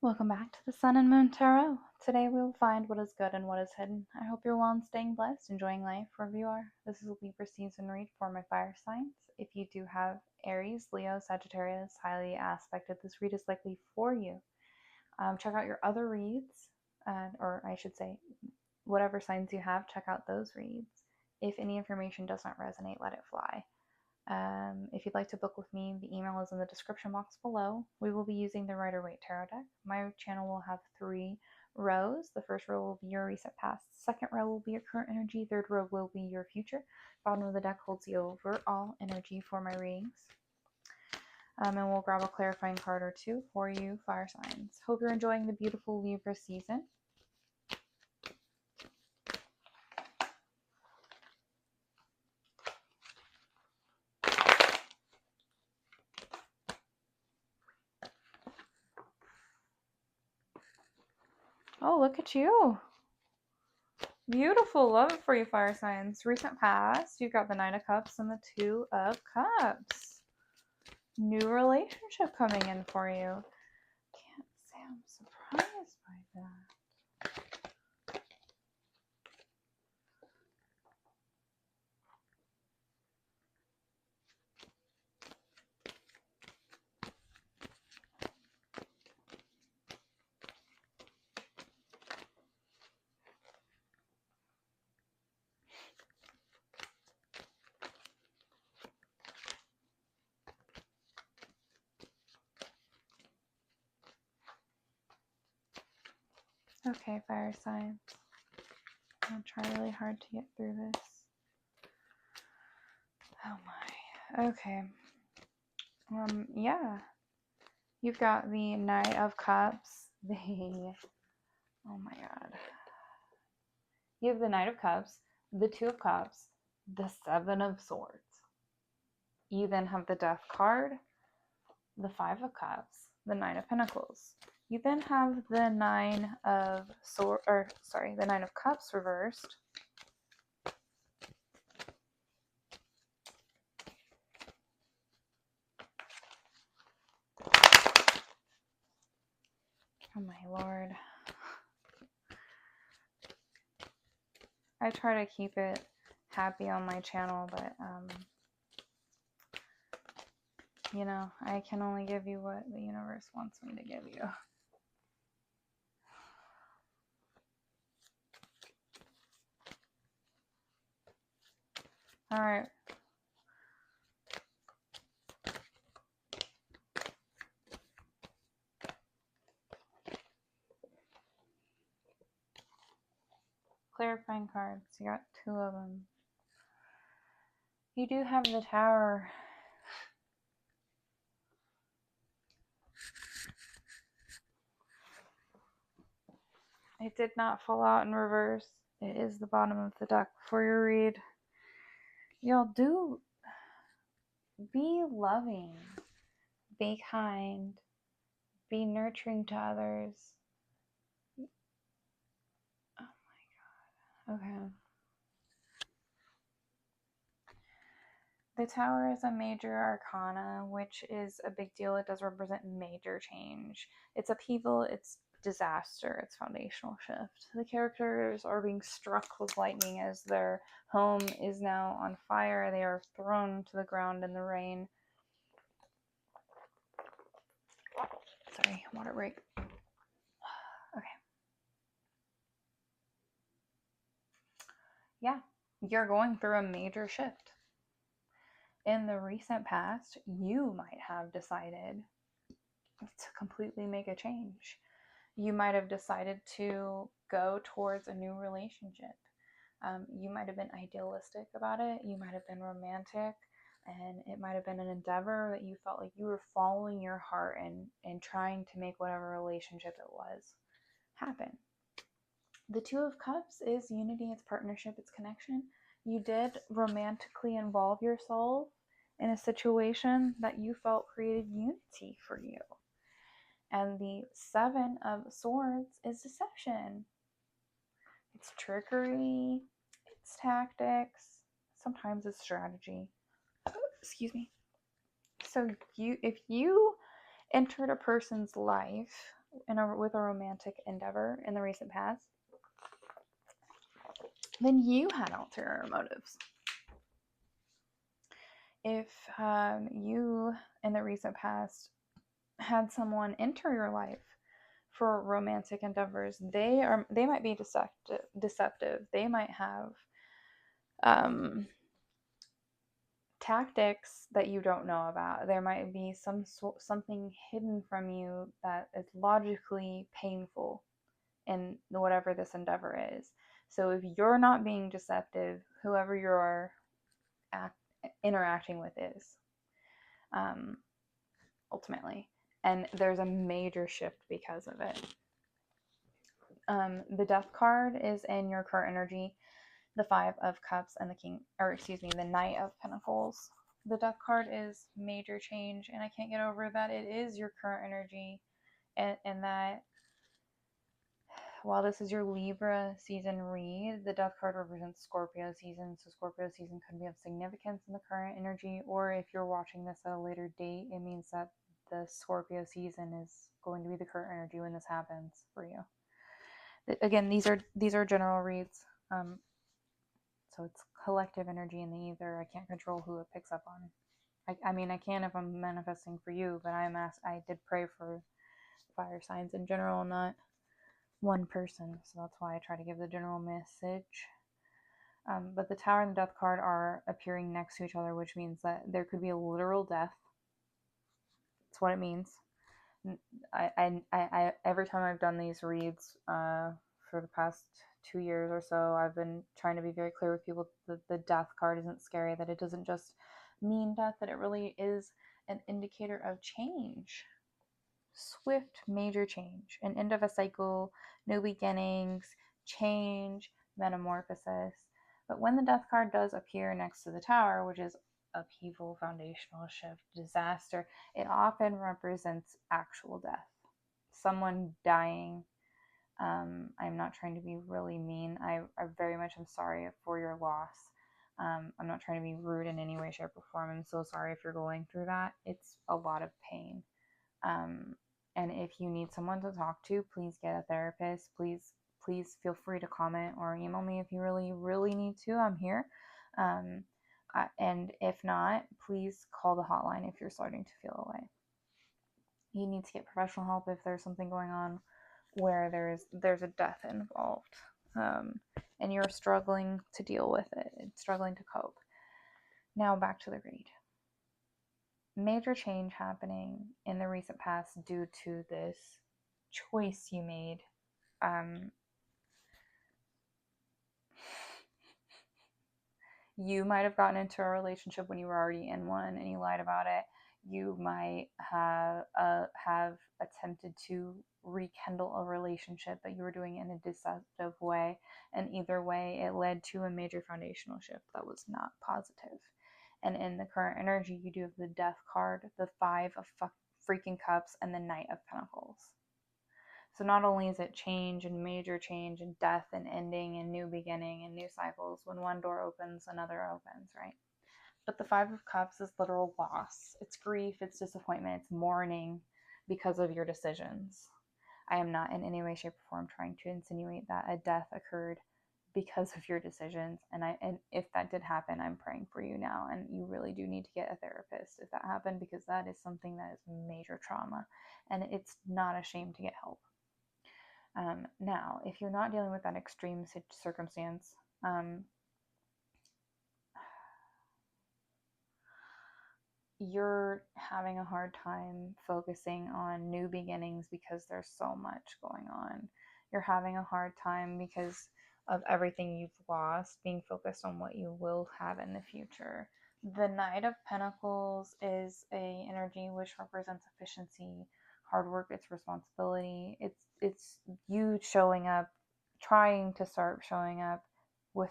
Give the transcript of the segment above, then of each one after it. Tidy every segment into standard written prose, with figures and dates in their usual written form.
Welcome back to the Sun and Moon Tarot. Today we will find what is good and what is hidden. I hope you're well and staying blessed, enjoying life wherever you are. This is a Libra season read for my fire signs. If you do have Aries, Leo, Sagittarius highly aspected, this read is likely for you. Check out your other reads, or I should say, whatever signs you have, check out those reads. If any information does not resonate, let it fly. If you'd like to book with me, the email is in the description box below. We will be using the Rider-Waite Tarot deck. My channel will have 3 rows. The first row will be your recent past. Second row will be your current energy. Third row will be your future. Bottom of the deck holds the overall energy for my readings. And we'll grab a clarifying card or two for you, fire signs. Hope you're enjoying the beautiful Libra season. Oh, look at you. Beautiful. Love it for you, fire signs. Recent past, you've got the Nine of Cups and the Two of Cups. New relationship coming in for you. Can't say I'm surprised by that. Okay, fire signs. I'm gonna try really hard to get through this. Oh my. Okay. Yeah. You've got the Knight of Cups. Oh my god. You have the Knight of Cups, the Two of Cups, the Seven of Swords. You then have the Death card, the Five of Cups, the Nine of Pentacles. You then have the Nine of the Nine of Cups reversed. Oh my lord. I try to keep it happy on my channel, but you know, I can only give you what the universe wants me to give you. All right. Clarifying cards. You got 2 of them. You do have the Tower. It did not fall out in reverse. It is the bottom of the deck for your read. Y'all do be loving, be kind, be nurturing to others. Oh my god. Okay. The Tower is a major arcana, which is a big deal. It does represent major change. It's upheaval, it's disaster, it's foundational shift. The characters are being struck with lightning as their home is now on fire. They are thrown to the ground in the rain. Sorry, water break. Okay. Yeah, you're going through a major shift. In the recent past, you might have decided to completely make a change. You might have decided to go towards a new relationship. You might have been idealistic about it. You might have been romantic, and it might have been an endeavor that you felt like you were following your heart and trying to make whatever relationship it was happen. The Two of Cups is unity, it's partnership, it's connection. You did romantically involve yourself in a situation that you felt created unity for you. And the Seven of Swords is deception. It's trickery, it's tactics, sometimes it's strategy. Excuse me. So if you entered a person's life with a romantic endeavor in the recent past, then you had ulterior motives. If you in the recent past had someone enter your life for romantic endeavors, they might be deceptive. They might have tactics that you don't know about. There might be something hidden from you that is logically painful in whatever this endeavor is. So if you're not being deceptive, whoever you're interacting with is, ultimately. And there's a major shift because of it. The Death card is in your current energy, the Five of Cups and the Knight of Pentacles. The Death card is major change, and I can't get over that it is your current energy, and that while this is your Libra season read, the Death card represents Scorpio season, so Scorpio season could be of significance in the current energy, or if you're watching this at a later date, it means that the Scorpio season is going to be the current energy when this happens for you. Again, these are general reads, so it's collective energy in the ether. I can't control who it picks up on. I mean, I can if I'm manifesting for you, but I did pray for fire signs in general, not one person, so that's why I try to give the general message. But the Tower and the Death card are appearing next to each other, which means that there could be a literal death. That's what it means. I every time I've done these reads for the past 2 years or so, I've been trying to be very clear with people that the Death card isn't scary, that it doesn't just mean death, that it really is an indicator of change. Swift, major change, an end of a cycle, new beginnings, change, metamorphosis. But when the Death card does appear next to the Tower, which is upheaval, foundational shift, disaster, it often represents actual death. Someone dying. I'm not trying to be really mean. I very much am sorry for your loss. I'm not trying to be rude in any way, shape, or form. I'm so sorry if you're going through that. It's a lot of pain. And if you need someone to talk to, please get a therapist. Please feel free to comment or email me if you really need to. I'm here. And if not, please call the hotline if you're starting to feel away. You need to get professional help if there's something going on where there's a death involved, and you're struggling to deal with it, struggling to cope. Now back to the read. Major change happening in the recent past due to this choice you made. You might have gotten into a relationship when you were already in one and you lied about it. You might have attempted to rekindle a relationship, but you were doing it in a deceptive way. And either way, it led to a major foundational shift that was not positive. And in the current energy, you do have the Death card, the Five of freaking Cups, and the Knight of Pentacles. So not only is it change and major change and death and ending and new beginning and new cycles. When one door opens, another opens, right? But the Five of Cups is literal loss. It's grief, it's disappointment, it's mourning because of your decisions. I am not in any way, shape, or form trying to insinuate that a death occurred because of your decisions. And if that did happen, I'm praying for you now. And you really do need to get a therapist if that happened, because that is something that is major trauma. And it's not a shame to get help. Now, if you're not dealing with that extreme circumstance, you're having a hard time focusing on new beginnings because there's so much going on. You're having a hard time because of everything you've lost, being focused on what you will have in the future. The Knight of Pentacles is a energy which represents efficiency, hard work, it's responsibility. It's you showing up, trying to start showing up with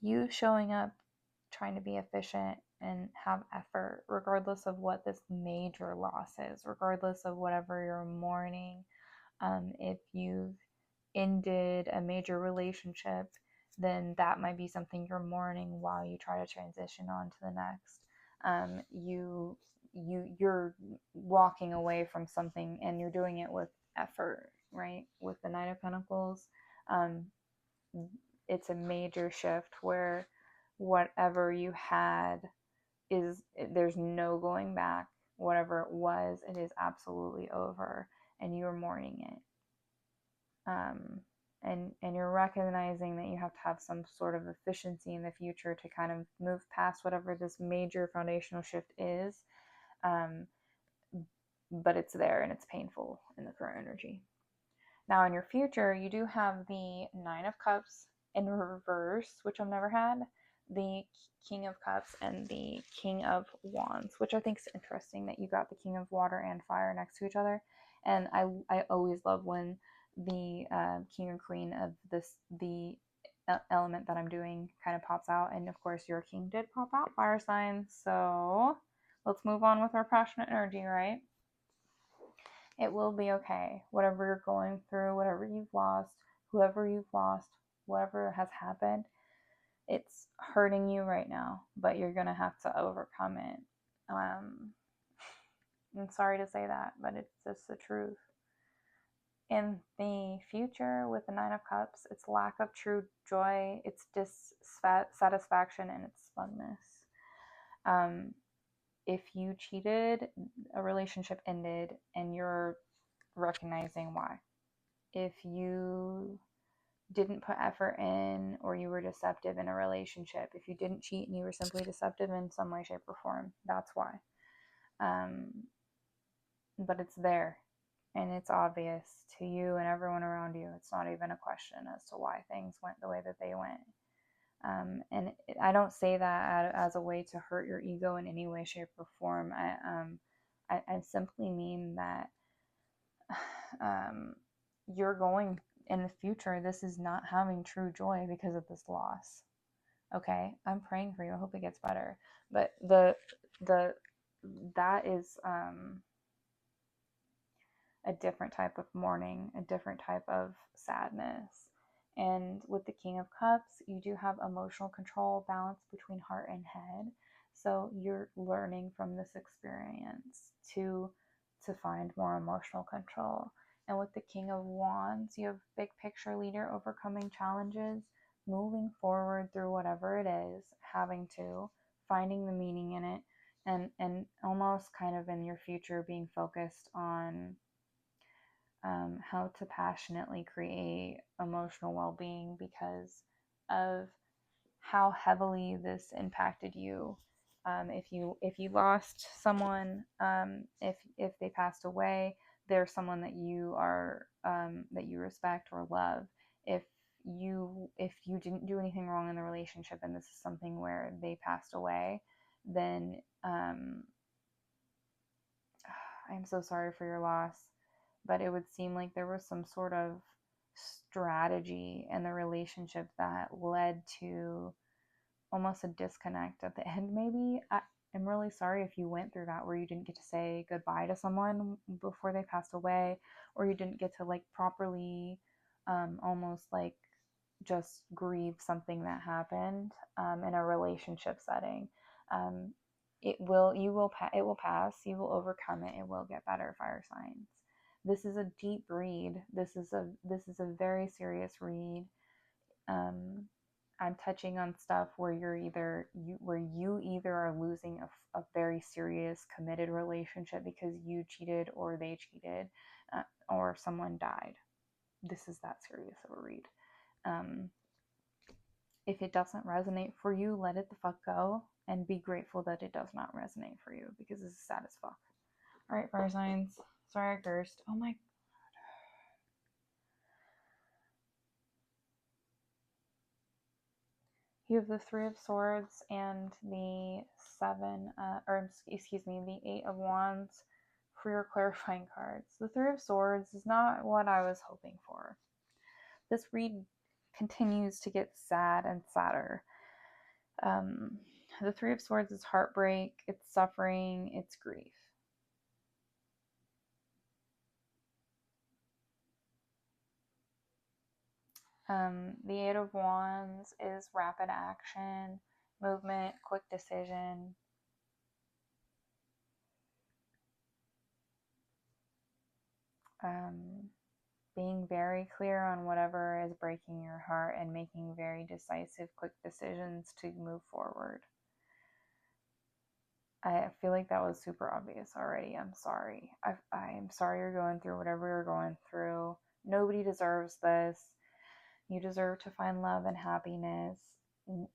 you showing up, trying to be efficient and have effort, regardless of what this major loss is, regardless of whatever you're mourning. If you've ended a major relationship, then that might be something you're mourning while you try to transition on to the next. You're walking away from something, and you're doing it with effort, right? With the Knight of Pentacles, it's a major shift where whatever you had there's no going back. Whatever it was, it is absolutely over, and you are mourning it. And you're recognizing that you have to have some sort of efficiency in the future to kind of move past whatever this major foundational shift is. But it's there, and it's painful in the current energy. Now, in your future, you do have the Nine of Cups in reverse, which I've never had, the King of Cups, and the King of Wands, which I think is interesting that you got the King of Water and Fire next to each other. And I always love when the King or Queen of the element that I'm doing kind of pops out. And of course, your King did pop out, fire sign. So let's move on with our passionate energy, right? It will be okay. Whatever you're going through, whatever you've lost, whoever you've lost, whatever has happened, it's hurting you right now, but you're going to have to overcome it. I'm sorry to say that, but it's just the truth. In the future, with the Nine of Cups, it's lack of true joy, it's dissatisfaction, and it's smugness. If you cheated, a relationship ended, and you're recognizing why. If you didn't put effort in, or you were deceptive in a relationship, if you didn't cheat and you were simply deceptive in some way, shape, or form, that's why. But it's there, and it's obvious to you and everyone around you. It's not even a question as to why things went the way that they went. And I don't say that as a way to hurt your ego in any way, shape, or form. I simply mean that you're going in the future, this is not having true joy because of this loss. Okay, I'm praying for you. I hope it gets better. But that is a different type of mourning, a different type of sadness. And with the King of Cups, you do have emotional control, balance between heart and head. So you're learning from this experience to find more emotional control. And with the King of Wands, you have big picture leader, overcoming challenges, moving forward through whatever it is, finding the meaning in it, and almost kind of in your future being focused on how to passionately create emotional well-being because of how heavily this impacted you. If you lost someone, if they passed away, they're someone that you are that you respect or love. If you didn't do anything wrong in the relationship and this is something where they passed away, then I'm so sorry for your loss. But it would seem like there was some sort of strategy in the relationship that led to almost a disconnect at the end. Maybe I'm really sorry if you went through that, where you didn't get to say goodbye to someone before they passed away, or you didn't get to like properly almost like just grieve something that happened in a relationship setting. It will pass. You will overcome it. It will get better, fire signs. This is a deep read. This is a very serious read. I'm touching on stuff where you either are losing a very serious committed relationship because you cheated or they cheated, or someone died. This is that serious of a read. If it doesn't resonate for you, let it the fuck go and be grateful that it does not resonate for you, because this is sad as fuck. All right, fire signs. Sorry I cursed. Oh my. You have the Three of Swords and the the Eight of Wands for your clarifying cards. The Three of Swords is not what I was hoping for. This read continues to get sad and sadder. The Three of Swords is heartbreak, it's suffering, it's grief. The Eight of Wands is rapid action, movement, quick decision. being very clear on whatever is breaking your heart and making very decisive, quick decisions to move forward. I feel like that was super obvious already. I'm sorry. I'm sorry you're going through whatever you're going through. Nobody deserves this. You deserve to find love and happiness.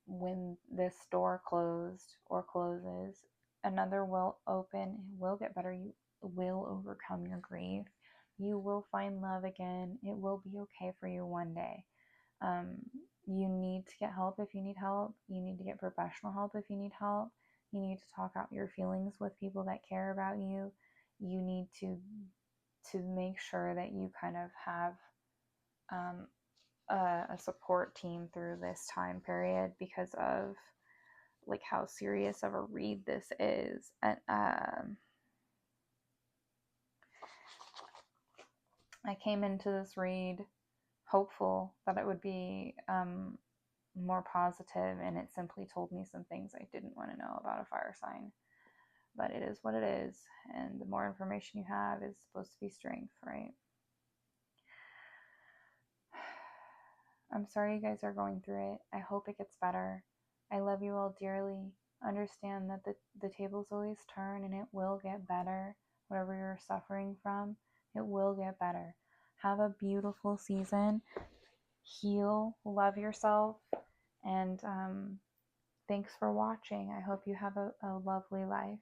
When this door closed or closes, another will open. It will get better. You will overcome your grief. You will find love again. It will be okay for you one day. You need to get help if you need help. You need to get professional help if you need help. You need to talk out your feelings with people that care about you. You need to make sure that you kind of have a support team through this time period because of like how serious of a read this is. And I came into this read hopeful that it would be more positive, and it simply told me some things I didn't want to know about a fire sign. But it is what it is, and the more information you have is supposed to be strength, right? I'm sorry you guys are going through it. I hope it gets better. I love you all dearly. Understand that the tables always turn, and it will get better. Whatever you're suffering from, it will get better. Have a beautiful season. Heal, love yourself, and thanks for watching. I hope you have a lovely life.